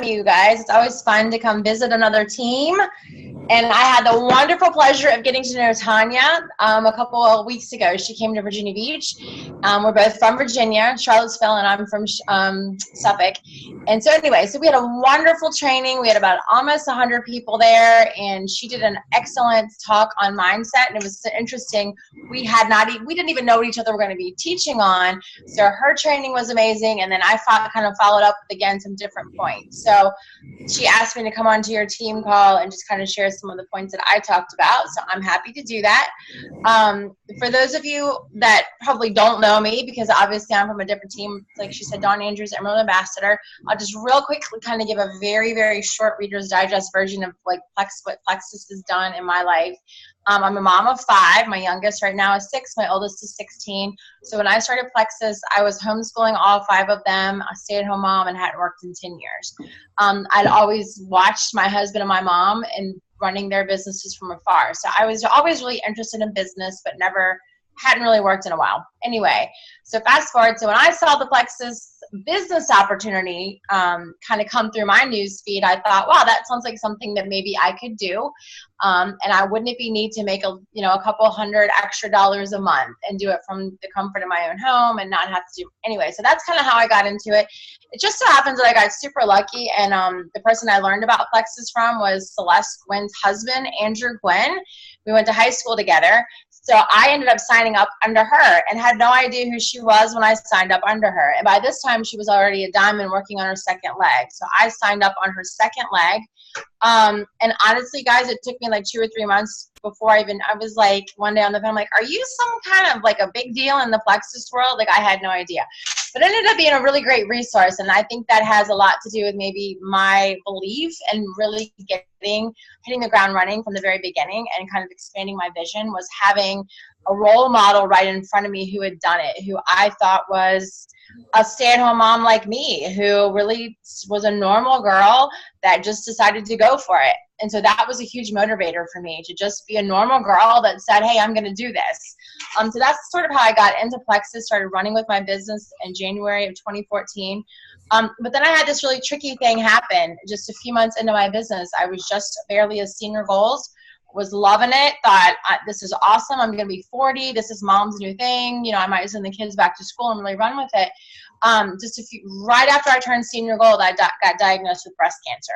you guys. It's always fun to come visit another team. And I had the wonderful pleasure of getting to know Tanya a couple of weeks ago. She came to Virginia Beach. We're both from Virginia, Charlottesville, and I'm from Suffolk. And so anyway, so we had a wonderful training. We had about almost 100 people there, and she did an excellent talk on mindset, and it was so interesting. We didn't even know what each other were going to be teaching on. So her training was amazing, and then I kind of followed up with, again, some different points. So she asked me to come onto your team call and just kind of share some of the points that I talked about. So I'm happy to do that. For those of you that probably don't know me, because obviously I'm from a different team, like she said, Dawn Andrews, Emerald Ambassador, I'll just real quickly kind of give a very, very short Reader's Digest version of like what Plexus has done in my life. I'm a mom of 5. My youngest right now is 6. My oldest is 16. So when I started Plexus, I was homeschooling all 5 of them, a stay-at-home mom, and hadn't worked in 10 years. I'd always watched my husband and my mom and running their businesses from afar. So I was always really interested in business, but hadn't really worked in a while. Anyway, so fast forward. So when I saw the Plexus business opportunity kind of come through my news feed, I thought, wow, that sounds like something that maybe I could do. And I wouldn't be need to make a couple $100 extra a month and do it from the comfort of my own home and not have to do anyway. So that's kind of how I got into it. It just so happens that I got super lucky, and the person I learned about Plexus from was Celeste Gwynn's husband, Andrew Gwynn. We went to high school together. So I ended up signing up under her and had no idea who she was when I signed up under her. And by this time, she was already a diamond working on her second leg. So I signed up on her second leg. And honestly, guys, it took me like 2 or 3 months before I was like, one day on the phone, I'm like, are you some kind of like a big deal in the Plexus world? Like, I had no idea. But it ended up being a really great resource. And I think that has a lot to do with maybe my belief and really hitting the ground running from the very beginning and kind of expanding my vision, was having a role model right in front of me who had done it, who I thought was a stay-at-home mom like me, who really was a normal girl that just decided to go for it. And so that was a huge motivator for me, to just be a normal girl that said, hey, I'm going to do this. So that's sort of how I got into Plexus, started running with my business in January of 2014. But then I had this really tricky thing happen just a few months into my business. I was just barely a senior goals, was loving it, thought this is awesome. I'm going to be 40. This is mom's new thing. I might send the kids back to school and really run with it. Right after I turned senior gold, I got diagnosed with breast cancer.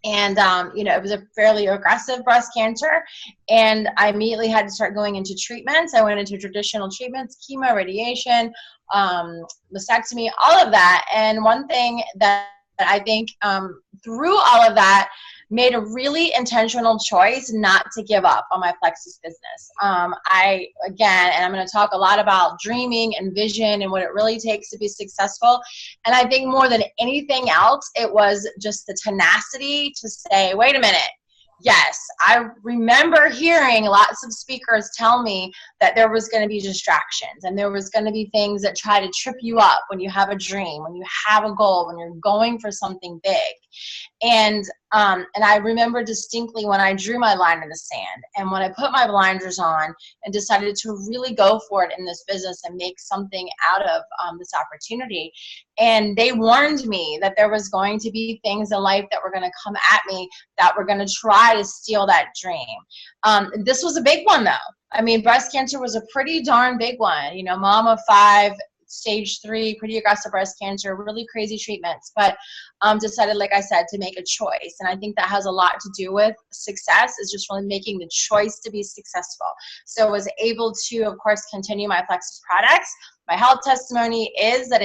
And, it was a fairly aggressive breast cancer, and I immediately had to start going into treatments. I went into traditional treatments, chemo, radiation, mastectomy, all of that. And one thing that I think through all of that made a really intentional choice not to give up on my Plexus business. And I'm going to talk a lot about dreaming and vision and what it really takes to be successful. And I think more than anything else, it was just the tenacity to say, wait a minute. Yes, I remember hearing lots of speakers tell me that there was going to be distractions and there was going to be things that try to trip you up when you have a dream, when you have a goal, when you're going for something big. And I remember distinctly when I drew my line in the sand and when I put my blinders on and decided to really go for it in this business and make something out of this opportunity. And they warned me that there was going to be things in life that were going to come at me that were going to try to steal that dream. This was a big one, though. I mean, breast cancer was a pretty darn big one. Mom of 5, stage 3, pretty aggressive breast cancer, really crazy treatments, but decided, like I said, to make a choice. And I think that has a lot to do with success, is just really making the choice to be successful. So I was able to, of course, continue my Plexus products. My health testimony is that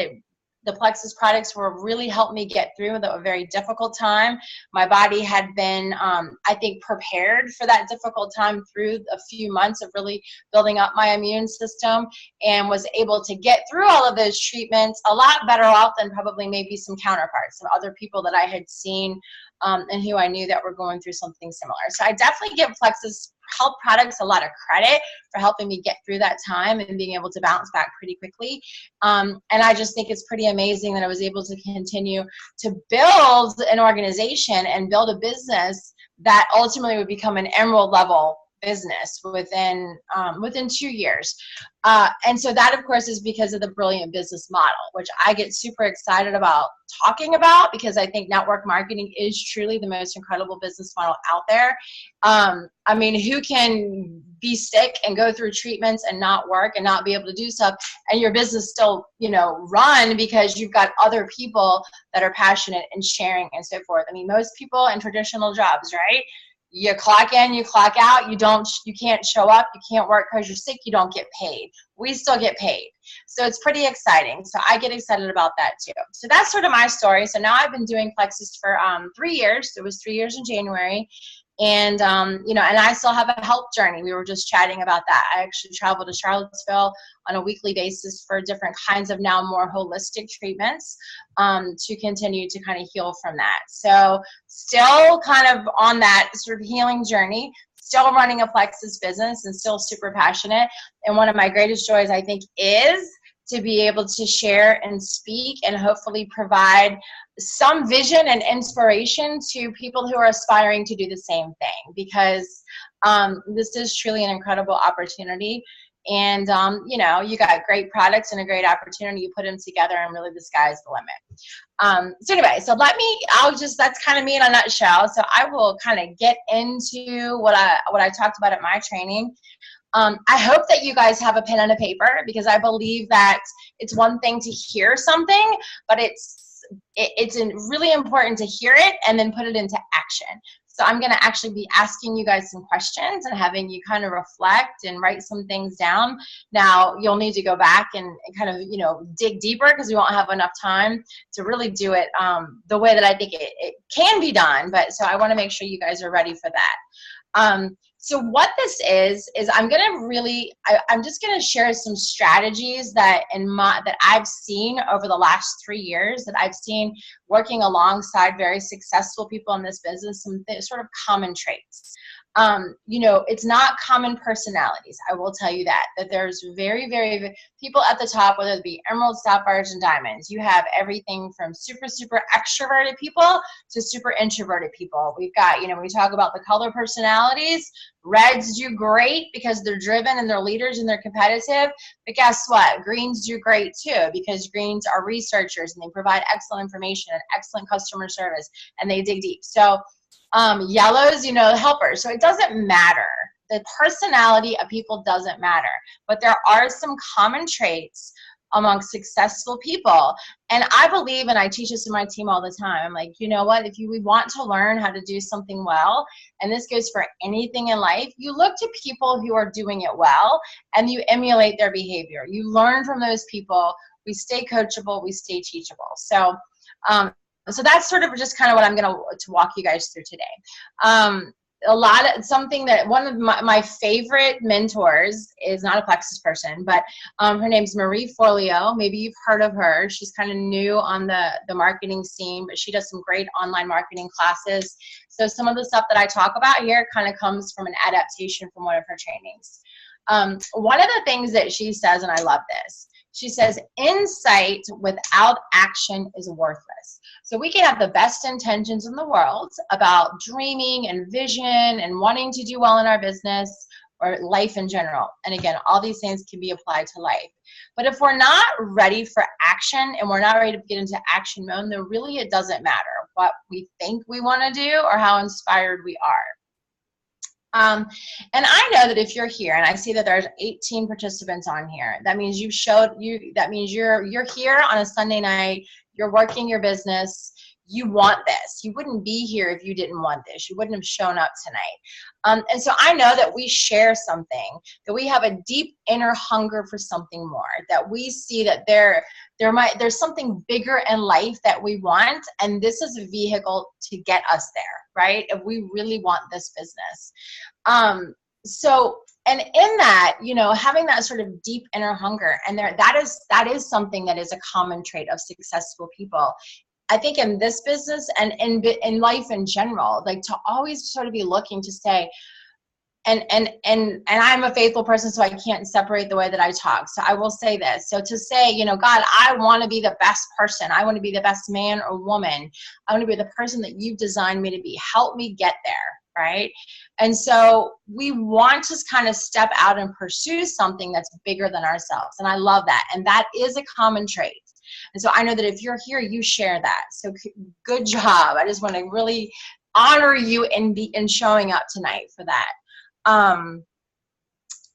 the Plexus products really helped me get through a very difficult time. My body had been, I think, prepared for that difficult time through a few months of really building up my immune system, and was able to get through all of those treatments a lot better off than probably maybe some counterparts, some other people that I had seen and who I knew that were going through something similar. So I definitely give Plexus health products a lot of credit for helping me get through that time and being able to bounce back pretty quickly. And I just think it's pretty amazing that I was able to continue to build an organization and build a business that ultimately would become an emerald level business within 2 years. And so that, of course, is because of the brilliant business model, which I get super excited about talking about, because I think network marketing is truly the most incredible business model out there. I mean, who can be sick and go through treatments and not work and not be able to do stuff, and your business still, run because you've got other people that are passionate and sharing and so forth. I mean, most people in traditional jobs, right? You clock in, you clock out, you can't show up, you can't work because you're sick, you don't get paid. We still get paid. So it's pretty exciting. So I get excited about that too. So that's sort of my story. So now I've been doing Plexus for 3 years. It was 3 years in January. And, and I still have a health journey. We were just chatting about that. I actually travel to Charlottesville on a weekly basis for different kinds of now more holistic treatments to continue to kind of heal from that. So still kind of on that sort of healing journey, still running a Plexus business and still super passionate. And one of my greatest joys, I think, is to be able to share and speak and hopefully provide some vision and inspiration to people who are aspiring to do the same thing, because this is truly an incredible opportunity. And, you got great products and a great opportunity. You put them together and really the sky's the limit. So anyway, that's kind of me in a nutshell. So I will kind of get into what I talked about at my training. I hope that you guys have a pen and a paper, because I believe that it's one thing to hear something, but it's really important to hear it and then put it into action. So I'm going to actually be asking you guys some questions and having you kind of reflect and write some things down. Now, you'll need to go back and kind of, dig deeper, because we won't have enough time to really do it the way that I think it can be done. But so I want to make sure you guys are ready for that. So what this is I'm just going to share some strategies that I've seen over the last 3 years, that I've seen working alongside very successful people in this business, some sort of common traits. It's not common personalities. I will tell you that there's very, very people at the top, whether it be emeralds, sapphires, and diamonds. You have everything from super, super extroverted people to super introverted people. We've got, we talk about the color personalities. Reds do great because they're driven and they're leaders and they're competitive. But guess what? Greens do great too, because greens are researchers and they provide excellent information and excellent customer service, and they dig deep. So yellows, helpers. So it doesn't matter. The personality of people doesn't matter. But there are some common traits among successful people. And I believe, and I teach this to my team all the time, I'm like, you know what? If we want to learn how to do something well, and this goes for anything in life, you look to people who are doing it well and you emulate their behavior. You learn from those people. We stay coachable. We stay teachable. So that's sort of just kind of what I'm going to walk you guys through today. One of my favorite mentors is not a Plexus person, but her name's Marie Forleo. Maybe you've heard of her. She's kind of new on the marketing scene, but she does some great online marketing classes. So some of the stuff that I talk about here kind of comes from an adaptation from one of her trainings. One of the things that she says, and I love this, she says, insight without action is worthless. So we can have the best intentions in the world about dreaming and vision and wanting to do well in our business or life in general. And again, all these things can be applied to life. But if we're not ready for action and we're not ready to get into action mode, then really it doesn't matter what we think we want to do or how inspired we are. And I know that if you're here, and I see that there's 18 participants on here, that means that means you're here on a Sunday night, you're working your business, you want this. You wouldn't be here if you didn't want this. You wouldn't have shown up tonight. And so I know that we share something, that we have a deep inner hunger for something more, that we see that there's something bigger in life that we want, and this is a vehicle to get us there, right? If we really want this business. And in that, having that sort of deep inner hunger, and that is something that is a common trait of successful people. I think in this business and in life in general, like to always sort of be looking to say, and I'm a faithful person, so I can't separate the way that I talk. So I will say this. So to say, God, I want to be the best person. I want to be the best man or woman. I want to be the person that you've designed me to be. Help me get there. right? And so we want to kind of step out and pursue something that's bigger than ourselves. And I love that. And that is a common trait. And so I know that if you're here, you share that. So good job. I just want to really honor you in showing up tonight for that.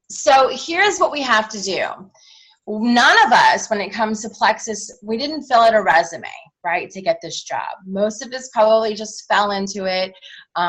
So here's what we have to do. None of us, when it comes to Plexus, we didn't fill out a resume, right, to get this job. Most of us probably just fell into it.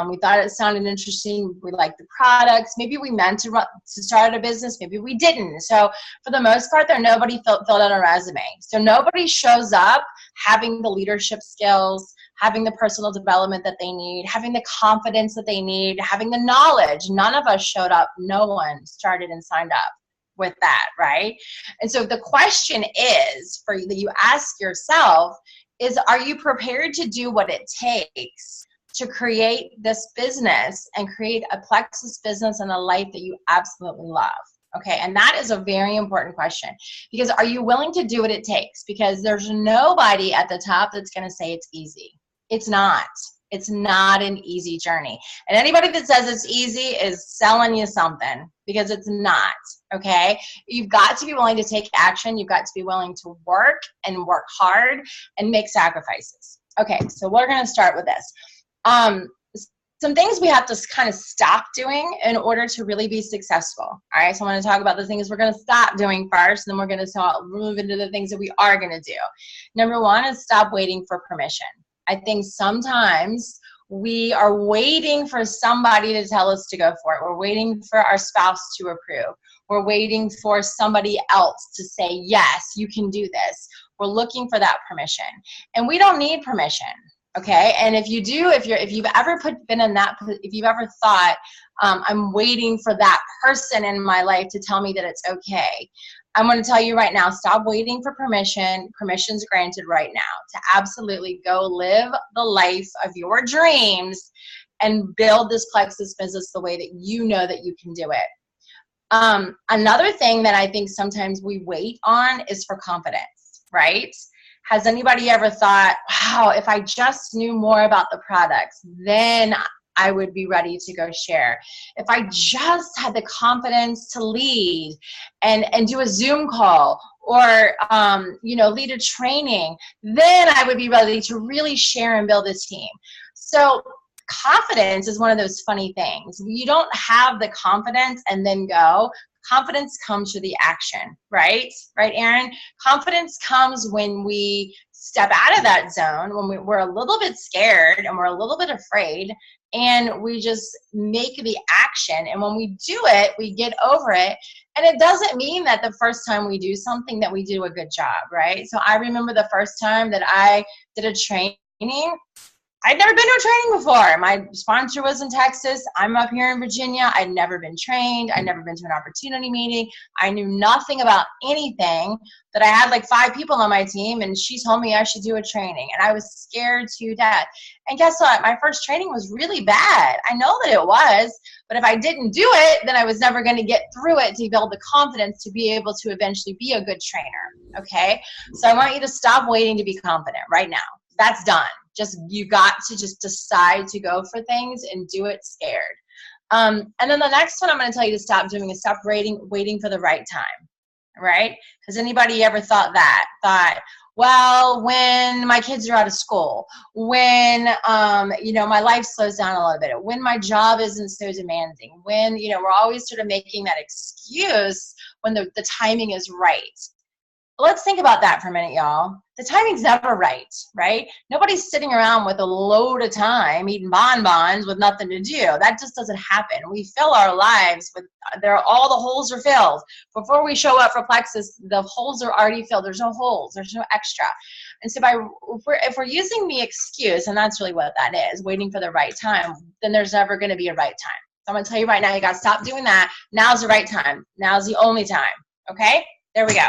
We thought it sounded interesting. We liked the products. Maybe we meant to start a business. Maybe we didn't. So for the most part, nobody filled out a resume. So nobody shows up having the leadership skills, having the personal development that they need, having the confidence that they need, having the knowledge. None of us showed up. No one started and signed up with that, right? And so the question is for you that you ask yourself is, are you prepared to do what it takes to create this business and create a Plexus business and a life that you absolutely love? Okay, and that is a very important question, because are you willing to do what it takes? Because there's nobody at the top that's going to say it's easy. It's not. It's not an easy journey. And anybody that says it's easy is selling you something, because it's not, okay? You've got to be willing to take action. You've got to be willing to work and work hard and make sacrifices. Okay, so we're going to start with this. Some things we have to kind of stop doing in order to really be successful. All right, so I want to talk about the things we're going to stop doing first, and then we're going to move into the things that we are going to do. Number one is stop waiting for permission. I think sometimes we are waiting for somebody to tell us to go for it. We're waiting for our spouse to approve. We're waiting for somebody else to say, yes, you can do this. We're looking for that permission. And we don't need permission, okay? And if you do, if you've ever been in that, if you've ever thought, I'm waiting for that person in my life to tell me that it's okay, I'm going to tell you right now, stop waiting for permission. Permission's granted right now to absolutely go live the life of your dreams and build this Plexus business the way that you know that you can do it. Another thing that I think sometimes we wait on is for confidence, right? Has anybody ever thought, wow, if I just knew more about the products, then I would be ready to go share. If I just had the confidence to lead and do a Zoom call or, lead a training, then I would be ready to really share and build a team. So confidence is one of those funny things. You don't have the confidence and then go. Confidence comes through the action, right? Right, Erin? Confidence comes when we step out of that zone, when we're a little bit scared and we're a little bit afraid, and we just make the action. And when we do it, we get over it. And it doesn't mean that the first time we do something that we do a good job, right? So I remember the first time that I did a training. I'd never been to a training before. My sponsor was in Texas. I'm up here in Virginia. I'd never been trained. I'd never been to an opportunity meeting. I knew nothing about anything. But I had like 5 people on my team, and she told me I should do a training. And I was scared to death. And guess what? My first training was really bad. I know that it was. But if I didn't do it, then I was never going to get through it to build the confidence to be able to eventually be a good trainer. Okay? So I want you to stop waiting to be confident right now. That's done. You got to just decide to go for things and do it scared. And then the next one I'm going to tell you to stop doing is stop waiting for the right time, right? Has anybody ever thought, well, when my kids are out of school, when, my life slows down a little bit, when my job isn't so demanding, when, we're always sort of making that excuse when the timing is right. Let's think about that for a minute, y'all. The timing's never right? Nobody's sitting around with a load of time eating bonbons with nothing to do. That just doesn't happen. We fill our lives with, all the holes are filled. Before we show up for Plexus, the holes are already filled. There's no holes. There's no extra. And so if we're using the excuse, and that's really what that is, waiting for the right time, then there's never going to be a right time. So I'm going to tell you right now, you got to stop doing that. Now's the right time. Now's the only time. Okay? There we go.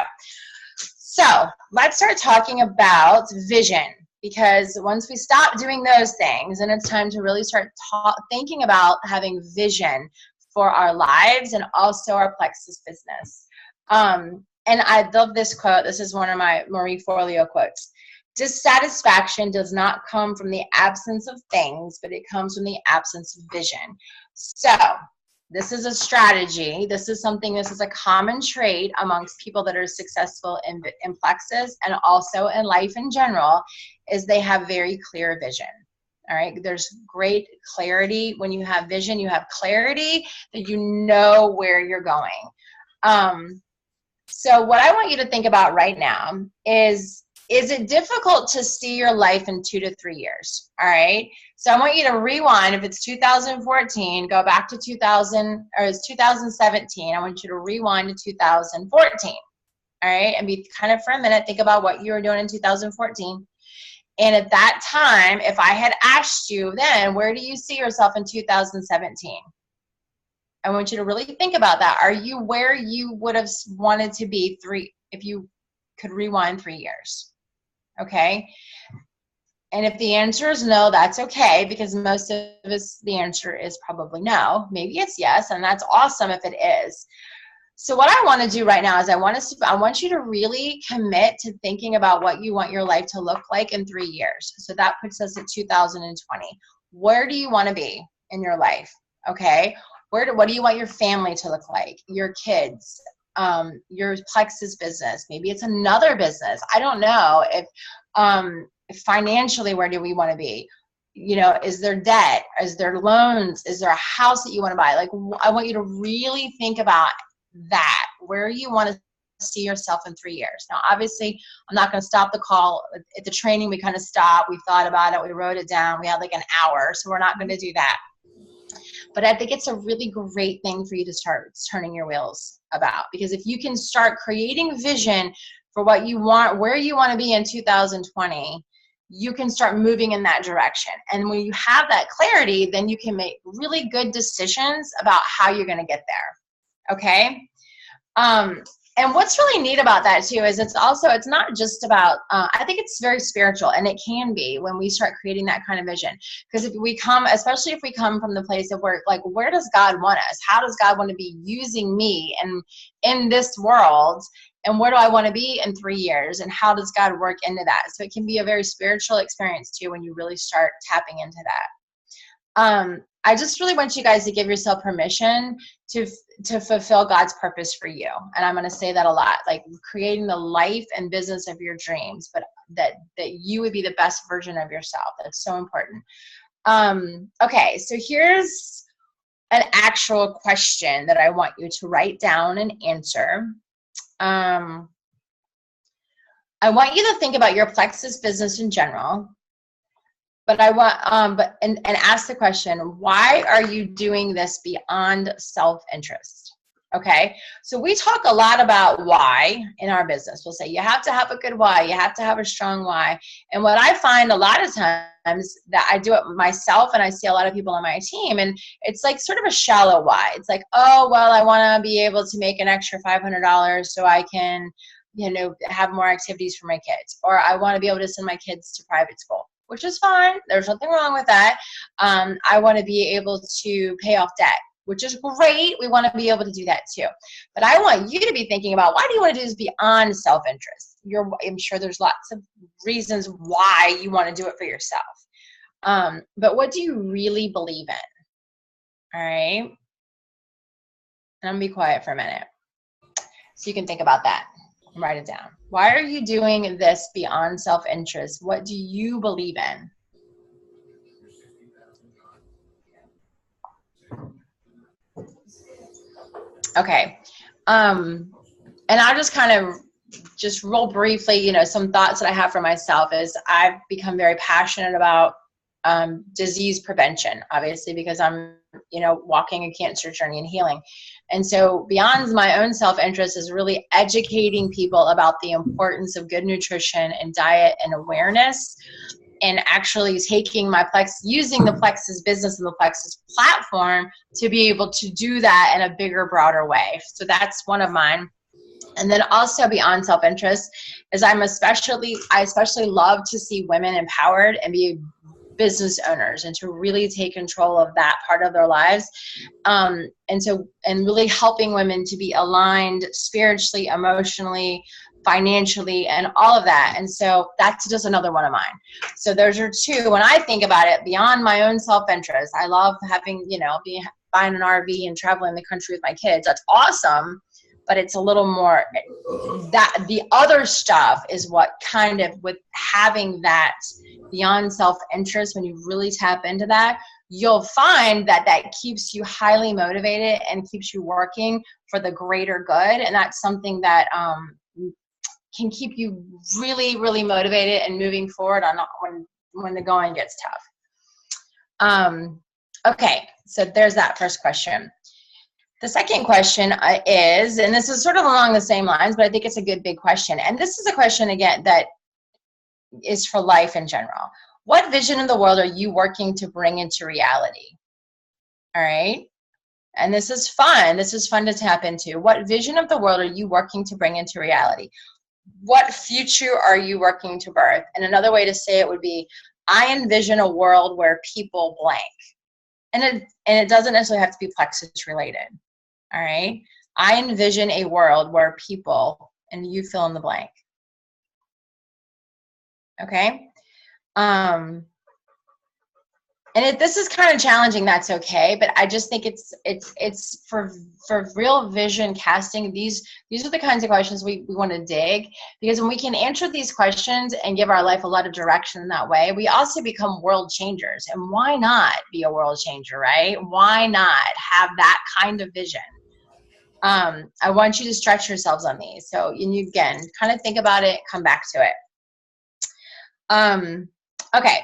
So let's start talking about vision, because once we stop doing those things, then it's time to really start thinking about having vision for our lives and also our Plexus business. And I love this quote. This is one of my Marie Forleo quotes. Dissatisfaction does not come from the absence of things, but it comes from the absence of vision. So this is a strategy. This is a common trait amongst people that are successful in plexus and also in life in general, is they have very clear vision. All right, there's great clarity. When you have vision, you have clarity, that you know where you're going. So what I want you to think about right now is it difficult to see your life in 2 to 3 years? All right. So I want you to rewind. If it's 2014, go back to 2000, or it's 2017. I want you to rewind to 2014. All right. And be kind of for a minute, think about what you were doing in 2014. And at that time, if I had asked you then, where do you see yourself in 2017? I want you to really think about that. Are you where you would have wanted to be if you could rewind 3 years? Okay. And if the answer is no, that's okay, because most of us, the answer is probably no. Maybe it's yes, and that's awesome if it is. So what I want to do right now is I want you to really commit to thinking about what you want your life to look like in 3 years. So that puts us at 2020. Where do you want to be in your life? Okay. What do you want your family to look like? Your kids, your plexus business. Maybe it's another business. I don't know. If financially, where do we want to be? You know, is there debt? Is there loans? Is there a house that you want to buy? Like, I want you to really think about that, where you want to see yourself in 3 years. Now, obviously, I'm not going to stop the call. At the training, we kind of stopped. We thought about it. We wrote it down. We had like an hour, so we're not going to do that. But I think it's a really great thing for you to start turning your wheels about, because if you can start creating vision for what you want, where you want to be in 2020, you can start moving in that direction. And when you have that clarity, then you can make really good decisions about how you're going to get there. Okay. And what's really neat about that too is it's not just about, I think it's very spiritual, and it can be when we start creating that kind of vision. Because especially if we come from the place of where does God want us? How does God want to be using me and in this world? And where do I want to be in 3 years? And how does God work into that? So it can be a very spiritual experience too, when you really start tapping into that. I just really want you guys to give yourself permission to fulfill God's purpose for you. And I'm going to say that a lot, like creating the life and business of your dreams, but that you would be the best version of yourself. That's so important. Okay, so here's an actual question that I want you to write down and answer. I want you to think about your plexus business in general. But I want, and ask the question, why are you doing this beyond self-interest? Okay, so we talk a lot about why in our business. We'll say you have to have a good why, you have to have a strong why. And what I find a lot of times that I do it myself, and I see a lot of people on my team, and it's like sort of a shallow why. It's like, oh, well, I want to be able to make an extra $500 so I can, have more activities for my kids, or I want to be able to send my kids to private school, which is fine. There's nothing wrong with that. I want to be able to pay off debt, which is great. We want to be able to do that too. But I want you to be thinking about, why do you want to do this beyond self-interest? I'm sure there's lots of reasons why you want to do it for yourself. But what do you really believe in? All right. And I'm going to be quiet for a minute so you can think about that and write it down. Why are you doing this beyond self-interest? What do you believe in? Okay. And I'll just kind of real briefly, some thoughts that I have for myself is I've become very passionate about disease prevention, obviously, because I'm, walking a cancer journey and healing. And so beyond my own self-interest is really educating people about the importance of good nutrition and diet and awareness, and actually taking using the Plexus business and the Plexus platform to be able to do that in a bigger, broader way. So that's one of mine. And then also beyond self-interest is I especially love to see women empowered and be business owners, and to really take control of that part of their lives. And really helping women to be aligned spiritually, emotionally, financially, and all of that. And so that's just another one of mine. So those are two. When I think about it, beyond my own self-interest, I love having, buying an RV and traveling the country with my kids. That's awesome. But it's a little more, that the other stuff is what kind of, with having that beyond self-interest, when you really tap into that, you'll find that that keeps you highly motivated and keeps you working for the greater good. And that's something that can keep you really, really motivated and moving forward on when the going gets tough. Okay, so there's that first question. The second question is, and this is sort of along the same lines, but I think it's a good big question. And this is a question, again, that is for life in general. What vision of the world are you working to bring into reality? All right. And this is fun. This is fun to tap into. What vision of the world are you working to bring into reality? What future are you working to birth? And another way to say it would be, I envision a world where people blank. And it doesn't necessarily have to be plexus related. All right. I envision a world where people, and you fill in the blank. Okay. And if this is kind of challenging, that's okay. But I just think it's for real vision casting. These are the kinds of questions we want to dig, because when we can answer these questions and give our life a lot of direction in that way, we also become world changers. And why not be a world changer, right? Why not have that kind of vision? I want you to stretch yourselves on these. So you, again, kind of think about it, come back to it. Okay,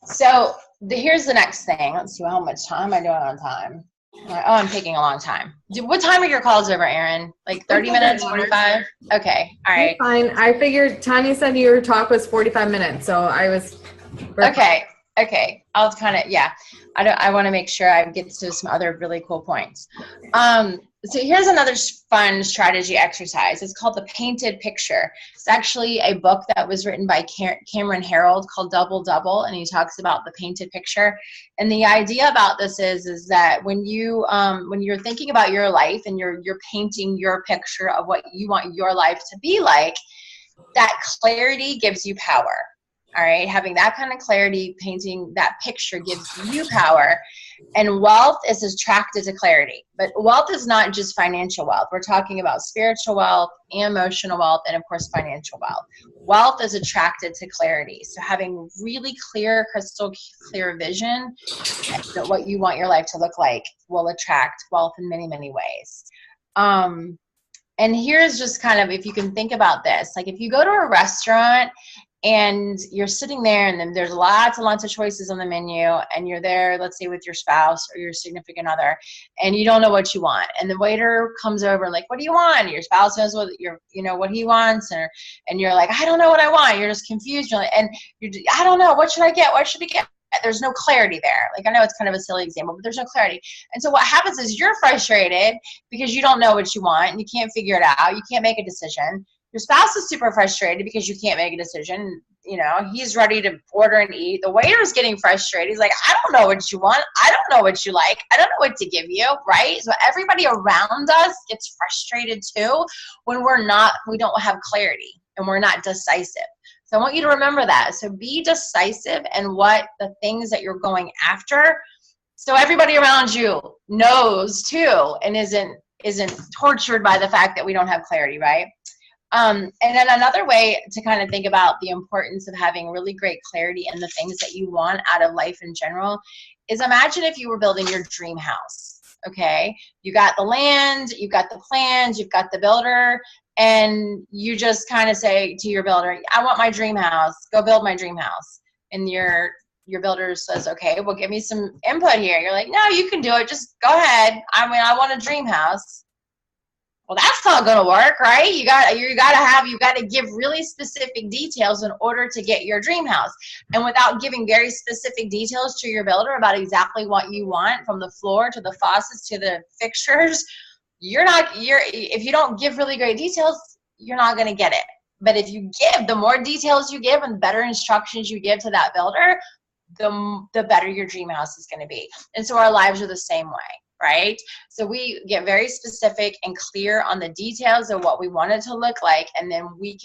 so here's the next thing. Let's see, how much time am I doing on time? Oh, I'm taking a long time. What time are your calls over, Erin? Like 30 minutes, 45? Okay, all right. Fine. I figured Tanya said your talk was 45 minutes, so I was. Okay. I'll kind of, yeah. I want to make sure I get to some other really cool points. So here's another fun strategy exercise. It's called the painted picture. It's actually a book that was written by Cameron Herold called Double Double, and he talks about the painted picture. And the idea about this is that when you're thinking about your life and you're painting your picture of what you want your life to be like, that clarity gives you power. All right, having that kind of clarity, painting that picture gives you power. And wealth is attracted to clarity. But wealth is not just financial wealth. We're talking about spiritual wealth, emotional wealth, and of course, financial wealth. Wealth is attracted to clarity. So having really clear, crystal clear vision that what you want your life to look like will attract wealth in many, many ways. And here's just kind of, if you can think about this, like if you go to a restaurant and you're sitting there and then there's lots and lots of choices on the menu, and you're there, let's say with your spouse or your significant other, and you don't know what you want. And the waiter comes over like, what do you want? And your spouse knows what what he wants. And you're like, I don't know what I want. You're just confused. I don't know. What should I get? What should we get? There's no clarity there. Like, I know it's kind of a silly example, but there's no clarity. And so what happens is you're frustrated because you don't know what you want and you can't figure it out. You can't make a decision. Your spouse is super frustrated because you can't make a decision. He's ready to order and eat. The waiter's getting frustrated. He's like, I don't know what you want. I don't know what you like. I don't know what to give you, right? So everybody around us gets frustrated too when we don't have clarity and we're not decisive. So I want you to remember that. So be decisive in what the things that you're going after, so everybody around you knows too and isn't tortured by the fact that we don't have clarity, right? And then another way to kind of think about the importance of having really great clarity in the things that you want out of life in general is, imagine if you were building your dream house, okay? You got the land, you've got the plans, you've got the builder, and you just kind of say to your builder, I want my dream house, go build my dream house. And your builder says, okay, well, give me some input here. You're like, no, you can do it, just go ahead. I want a dream house. Well, that's not going to work, right? You got to give really specific details in order to get your dream house. And without giving very specific details to your builder about exactly what you want, from the floor to the faucets to the fixtures, if you don't give really great details, you're not going to get it. But if you give, the more details you give and the better instructions you give to that builder, the better your dream house is going to be. And so our lives are the same way. right? So we get very specific and clear on the details of what we want it to look like, and then we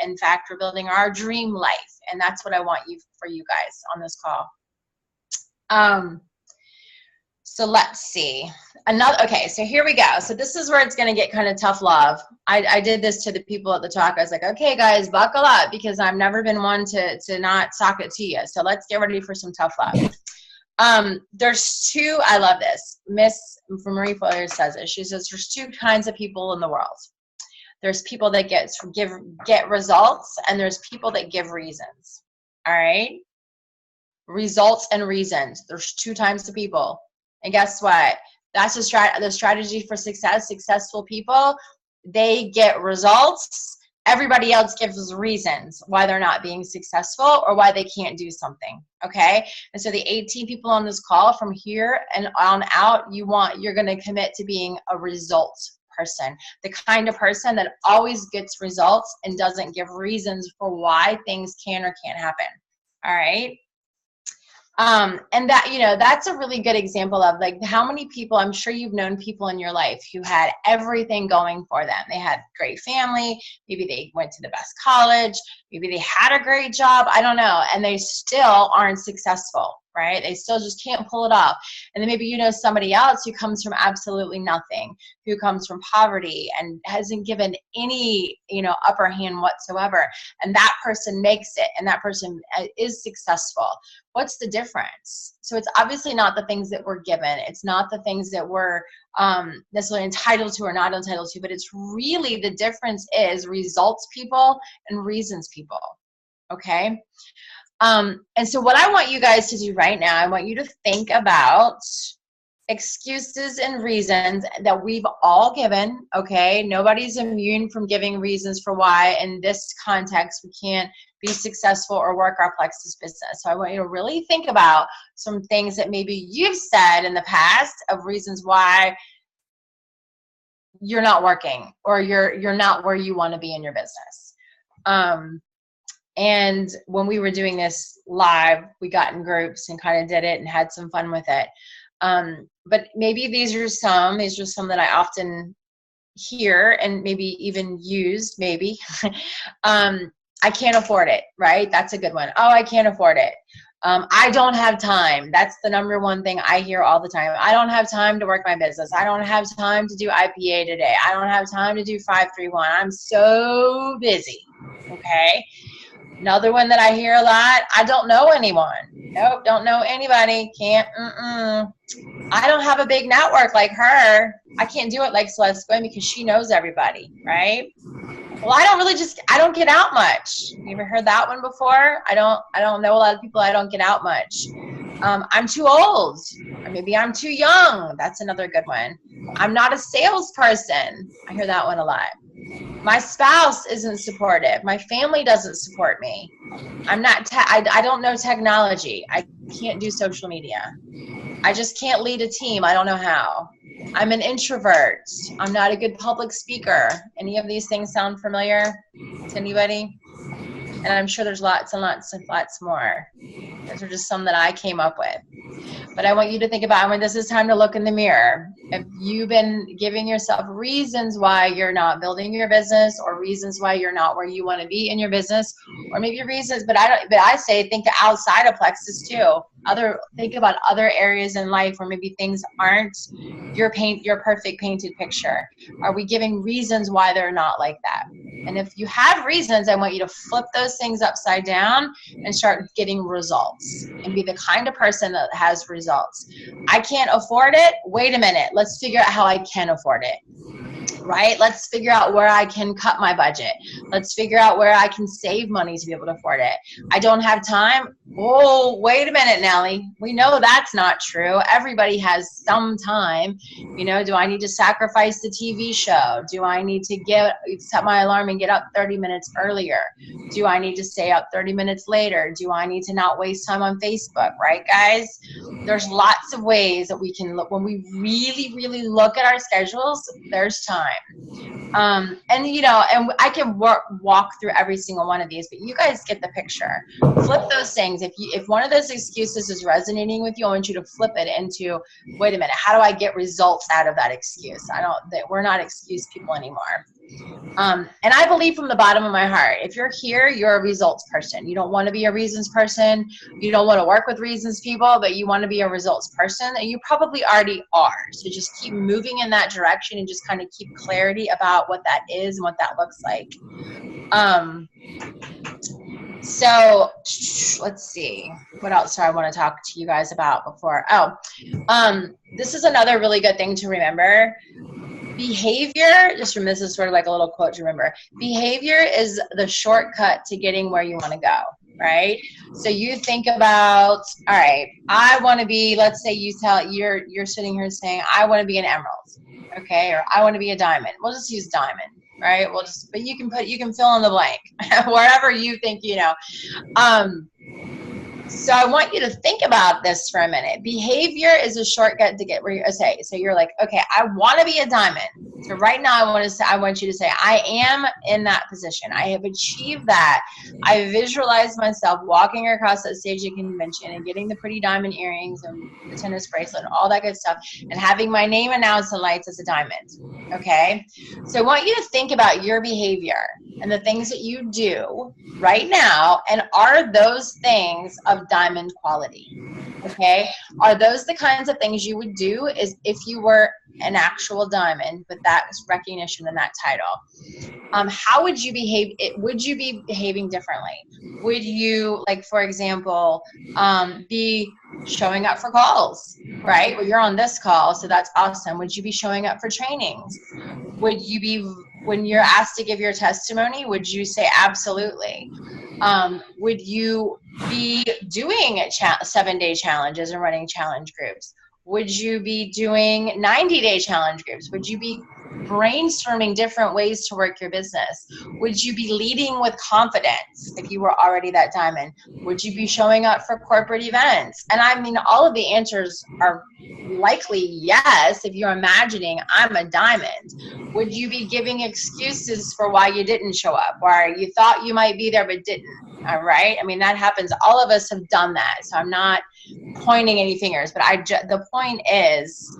in fact are building our dream life, and that's what I want for you guys on this call. So let's see. Okay, so here we go. So this is where it's going to get kind of tough love. I did this to the people at the talk. I was like, okay, guys, buckle up, because I've never been one to not talk it to you. So let's get ready for some tough love. There's two, I love this. Miss from Marie Fuller says it. She says there's two kinds of people in the world. There's people that get results, and there's people that give reasons. All right? Results and reasons. There's two types of people. And guess what? That's the strategy for success. Successful people, they get results. Everybody else gives reasons why they're not being successful or why they can't do something. Okay? And so the 18 people on this call, from here and on out, you're going to commit to being a result person, the kind of person that always gets results and doesn't give reasons for why things can or can't happen. All right? And that, that's a really good example of like how many people, I'm sure you've known people in your life who had everything going for them. They had great family. Maybe they went to the best college. Maybe they had a great job. I don't know. And they still aren't successful, right? They still just can't pull it off. And then maybe somebody else who comes from absolutely nothing, who comes from poverty and hasn't given any, upper hand whatsoever. And that person makes it, and that person is successful. What's the difference? So it's obviously not the things that we're given. It's not the things that we're necessarily entitled to or not entitled to, but it's really, the difference is results people and reasons people. Okay? And so what I want you guys to do right now, I want you to think about excuses and reasons that we've all given, okay? Nobody's immune from giving reasons for why in this context we can't be successful or work our plexus business. So I want you to really think about some things that maybe you've said in the past of reasons why you're not working or you're not where you want to be in your business. And when we were doing this live, we got in groups and kind of did it and had some fun with it. But maybe these are some that I often hear and maybe even used, maybe. I can't afford it, right? That's a good one. Oh, I can't afford it. I don't have time. That's the number one thing I hear all the time. I don't have time to work my business. I don't have time to do IPA today. I don't have time to do 531. I'm so busy. Okay. Another one that I hear a lot, I don't know anyone. Nope, don't know anybody. Can't, I don't have a big network like her. I can't do it like Celeste Gwen because she knows everybody, right? Well, I don't get out much. You ever heard that one before? I don't know a lot of people. I don't get out much. I'm too old, or maybe I'm too young. That's another good one. I'm not a salesperson. I hear that one a lot. My spouse isn't supportive. My family doesn't support me. I don't know technology. I can't do social media. I just can't lead a team. I don't know how. I'm an introvert. I'm not a good public speaker. Any of these things sound familiar to anybody? And I'm sure there's lots and lots and lots more. Those are just some that I came up with. But I want you to think about when this is time to look in the mirror. If you've been giving yourself reasons why you're not building your business, or reasons why you're not where you want to be in your business, or maybe reasons, but I say think outside of plexus too. Think about other areas in life where maybe things aren't your perfect painted picture. Are we giving reasons why they're not like that? And if you have reasons, I want you to flip those things upside down and start getting results and be the kind of person that has results. I can't afford it. Wait a minute. Let's figure out how I can afford it. Right? Let's figure out where I can cut my budget. Let's figure out where I can save money to be able to afford it. I don't have time. Oh, wait a minute, Nellie. We know that's not true. Everybody has some time. Do I need to sacrifice the TV show? Do I need to set my alarm and get up 30 minutes earlier? Do I need to stay up 30 minutes later? Do I need to not waste time on Facebook? Right, guys? There's lots of ways that we can look. When we really, really look at our schedules, there's time. And you know, and I can walk through every single one of these, but you guys get the picture. Flip those things. If one of those excuses is resonating with you, I want you to flip it into, wait a minute, how do I get results out of that excuse? We're not excuse people anymore. And I believe from the bottom of my heart, if you're here, you're a results person. You don't want to be a reasons person. You don't want to work with reasons people, but you want to be a results person, and you probably already are. So just keep moving in that direction and just kind of keep clarity about what that is and what that looks like. So let's see, what else do I want to talk to you guys about before? This is another really good thing to remember. Behavior, this is sort of like a little quote to remember. Behavior is the shortcut to getting where you want to go, right? So you think about, all right, I want to be, let's say you're sitting here saying, I want to be an emerald, okay? Or I want to be a diamond. We'll just use diamond, right? But you can fill in the blank, wherever you think, you know. So I want you to think about this for a minute. Behavior is a shortcut to get where you're, okay, so you're like, okay, I want to be a diamond. So right now I want you to say, I am in that position. I have achieved that. I visualize myself walking across that stage of convention and getting the pretty diamond earrings and the tennis bracelet and all that good stuff and having my name announced in lights as a diamond. Okay. So I want you to think about your behavior and the things that you do right now, and are those things of diamond quality? Okay, are those the kinds of things you would do is if you were an actual diamond with that recognition and that title? How would you behave? Would you be behaving differently? Would you, like, for example, be showing up for calls, right? Well, you're on this call, so that's awesome. Would you be showing up for trainings? Would you be, when you're asked to give your testimony, would you say absolutely? Would you be doing 7-day challenges and running challenge groups? Would you be doing 90-day challenge groups? Would you be brainstorming different ways to work your business? Would you be leading with confidence if you were already that diamond? Would you be showing up for corporate events? And I mean, all of the answers are likely yes if you're imagining I'm a diamond. Would you be giving excuses for why you didn't show up, why you thought you might be there but didn't? All right. I mean, that happens. All of us have done that. So I'm not pointing any fingers, but the point is,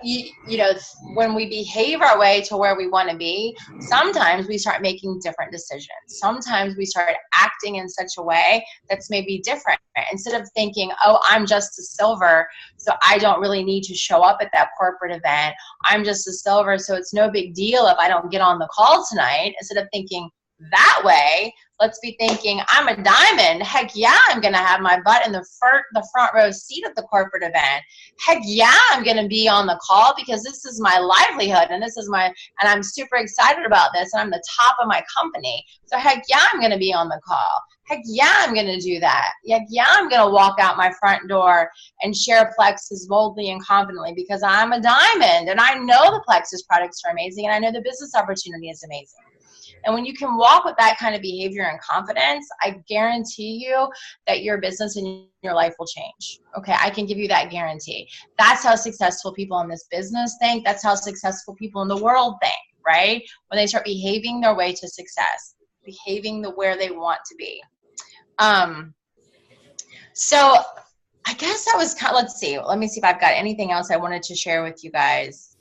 you know, when we behave our way to where we want to be, sometimes we start making different decisions. Sometimes we start acting in such a way that's maybe different. Instead of thinking, oh, I'm just a silver, so I don't really need to show up at that corporate event. I'm just a silver, so it's no big deal if I don't get on the call tonight. Instead of thinking that way, let's be thinking, I'm a diamond. Heck yeah, I'm going to have my butt in the front row seat at the corporate event. Heck yeah, I'm going to be on the call because this is my livelihood and and I'm super excited about this and I'm the top of my company. So heck yeah, I'm going to be on the call. Heck yeah, I'm going to do that. Heck yeah, I'm going to walk out my front door and share Plexus boldly and confidently because I'm a diamond and I know the Plexus products are amazing and I know the business opportunity is amazing. And when you can walk with that kind of behavior and confidence, I guarantee you that your business and your life will change. Okay, I can give you that guarantee. That's how successful people in this business think. That's how successful people in the world think, right? When they start behaving their way to success, behaving where they want to be. So I guess that was let's see. Let me see if I've got anything else I wanted to share with you guys.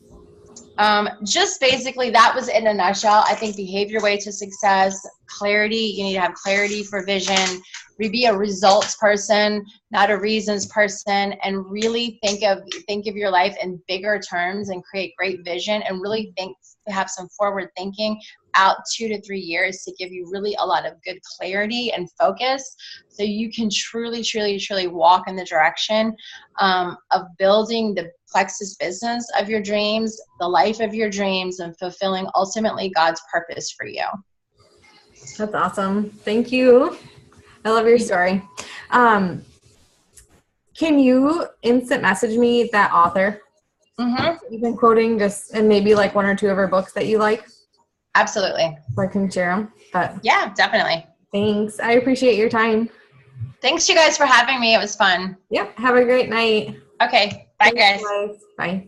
Just basically that was in a nutshell. I think behavior way to success, clarity. You need to have clarity for vision. Be a results person, not a reasons person, and really think of your life in bigger terms and create great vision and really have some forward thinking out 2 to 3 years to give you really a lot of good clarity and focus so you can truly, truly, truly walk in the direction of building the Plexus business of your dreams, the life of your dreams, and fulfilling ultimately God's purpose for you. That's awesome. Thank you. I love your story. Can you instant message me that author? You've been quoting and maybe like 1 or 2 of her books that you like? Absolutely. So I can share them. But yeah, definitely. Thanks. I appreciate your time. Thanks you guys for having me. It was fun. Yep. Have a great night. Okay. Bye, guys. Bye.